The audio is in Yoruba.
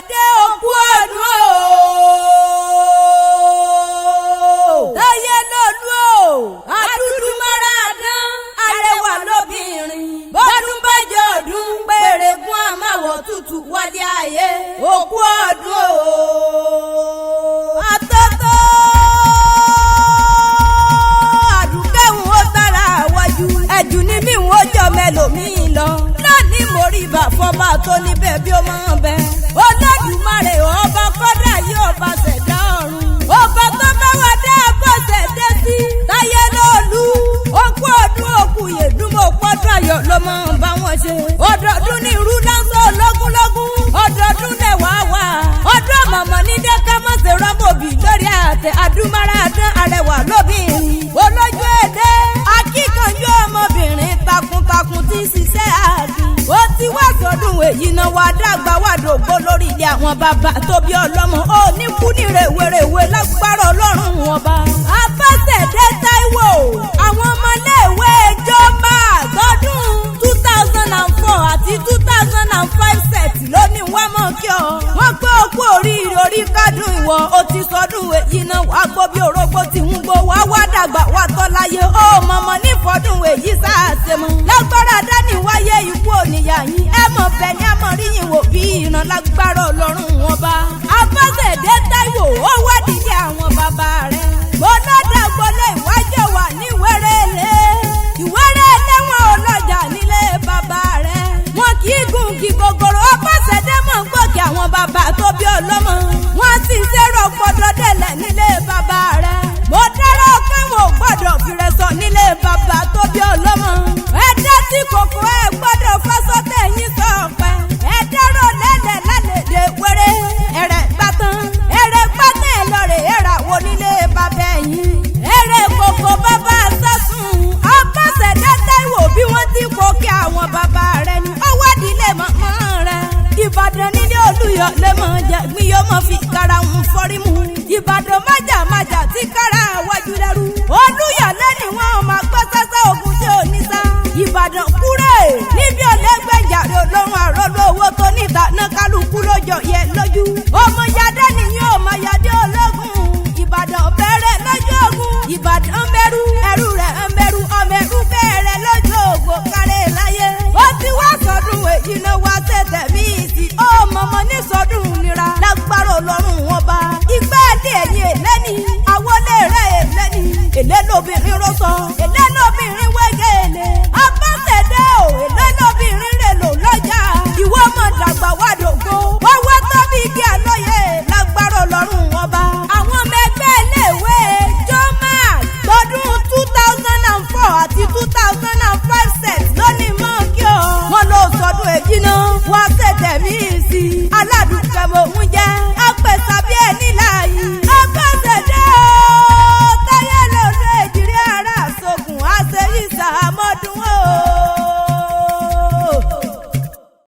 Àbọ̀sẹ̀dé òkú ọdún o. Táyé lọ́lú o. Adúdú mara dán. Arẹwà lóbìnrin. Bọ́dún bá jẹ́ ọdún. Pèrègùn àmàwọ̀ tútù wálé ayé. Òkú ọdún o. Àtọ́tọ́. Àdùkẹ́hùn ó tara àwájú. Ẹ̀jù ni mí wọ́n jọ mẹ́lòmíì lọ. Lónìí mo rí ibà fọba tó níbẹ̀ bí ó máa bẹ. Olódùmarè ọba kọ́dà yí ọba ṣẹ̀dá ọ̀run. Ọba tó bá wà dá Àbọ̀sẹ̀dé sí. Táyé lóòlù. Òkú ọdún òkú yèdúmọ̀ pọ́dún ayọ̀ ló máa ń bá wọn ṣe. Ọdọọdún ní irú lásán lógúnlógún. Ọdọọdún lẹ̀wá wà. Ọdún ọ̀mọ̀mọ̀ ní dẹ́ka má ṣe rọ́mọ̀bì lórí àtẹ adúmáradán arẹwà lóbìnrin. Olójú èdè akíkanjú ọmọbìnrin takuntakun tí ń ṣiṣẹ́ àgbẹ̀. Ó ti wá sọdún èyí náà wá dàgbà wá dògbò lórí ilé àwọn bàbá tó bí ọlọ́mọ. Ó ní kú ní rèwerèwe lágbára Ọlọ́run ọba. Àbọ̀sẹ̀dé Táíwò àwọn ọmọléèwé jọba àgọ́dún 2004 àti 2005 set ló ní wá mọ̀ kí ọ. Wọ́n pé òkú oríire orí kádùn ìwọ. Ó ti sọdún èyí náà wá gbó bí orógbó tí ń gbó wá wá dàgbà wá tọ́ láyé. Ó mọ̀mọ́ ní fọdún èyí sáàsẹ̀ mọ́. Lágbára dání wáyé ikú òníyà yín. Ẹ mọ̀ bẹ́ẹ̀ ni a mọ̀ rí yín wò bí ìran lágbára Ọlọ́run ọba. Àbọ̀sẹ̀dé Táíwò ó wádìí ní àwọn bàbá rẹ̀. Gbọ́dọ̀ gbolé ìwájú wà ní ìwérelé. Ìwérelé wọn ò lọ́jà nílé bàbá rẹ̀. Wọn kì í gùn kí gogoro. Àbọ̀sẹ̀dé mọ̀ ń gbòkè àwọn bàbá tó bí ọlọ́mọ. Wọ́n ti ṣèrò gbọ́dọ̀ délẹ̀ nílé bàbá rẹ̀. Mo dárò káwọn ò gbọ́dọ̀ fìrẹ̀ sọ nílé bàbá tó bí ọlọ́mọ. Ẹ̀dá tí kòkó ẹ̀ gbọ́dọ̀ fọ́sọ́tẹ̀ yín sọ ọ̀pẹ. Ẹ dárò lẹ́lẹ̀ lálẹ́dẹ̀ wẹ́rẹ́. Ẹ̀rẹ̀ gbàtàn ẹ̀ lọ́rẹ̀ ẹ̀rà wo nílé bàbá ẹ̀yìn. Ẹ̀rẹ̀ kòkó bàbá sásùn. Àbọ̀sẹ̀dé Táíwò bí wọ́n ti kókè àwọn bàbá rẹ̀ ni. Ó wádìí lè mọ̀mọ́ rẹ̀. Ìbàdàn nílé Olúyọ̀ lè mọ̀ jẹ́ gbin yóò mọ̀ fi kára ń fọ́rí mu. Ìbàdàn májàmájà tí kára wájú lẹ́rú. Olúyọ̀ lẹ́ni wọn máa gbọ́ sẹ́sẹ́ ogun tí ò ní sá. Ìbàdàn kúrè níbi ọ̀lẹ́gbẹ̀jàre olóhùn àròlò owó tó níta náà kálukú lójó yẹ lójú. Ọmọ yadé nìyí ọmọ yadé ológun. Ìbàdàn bẹ̀rẹ̀ lójú ogun. Ìbàdàn bẹ̀rù ẹrú rẹ̀ ń bẹ̀rù ọmọ ẹrú bẹ̀rẹ̀ lójú ogun kárẹ̀ láyé. Ó ti wá sọdún èyí náà wá tẹ̀tẹ̀ mí sí. Ó mọ̀mọ́ ní sọdún nira lágbára Ọlọ́run ọba. Ìgbà èdè ẹ̀yìn èlẹ́ni àwọlé rẹ̀ èlẹ́ni. Èlé lóbìnrin rọ́sọ èlé lóbìnrin wẹ́gẹ̀ẹ́lẹ̀. Àbọ̀sẹ̀dé o èlé lóbìnrin rẹ̀ lò lọ́jà. Ìwọ mọ̀ dàgbà wá dògbò. Wọ́n wá tóbi igi àlọ́yè lágbára Ọlọ́run ọba. Àwọn ọmọ ẹgbẹ́ iléèwé jọ́mà tọdún 2004 àti 2005 set lónìí mọ́ kí o. Wọ́n lọ sọdún èjì náà wá ṣètẹ̀ mí sí. Aládùúgbò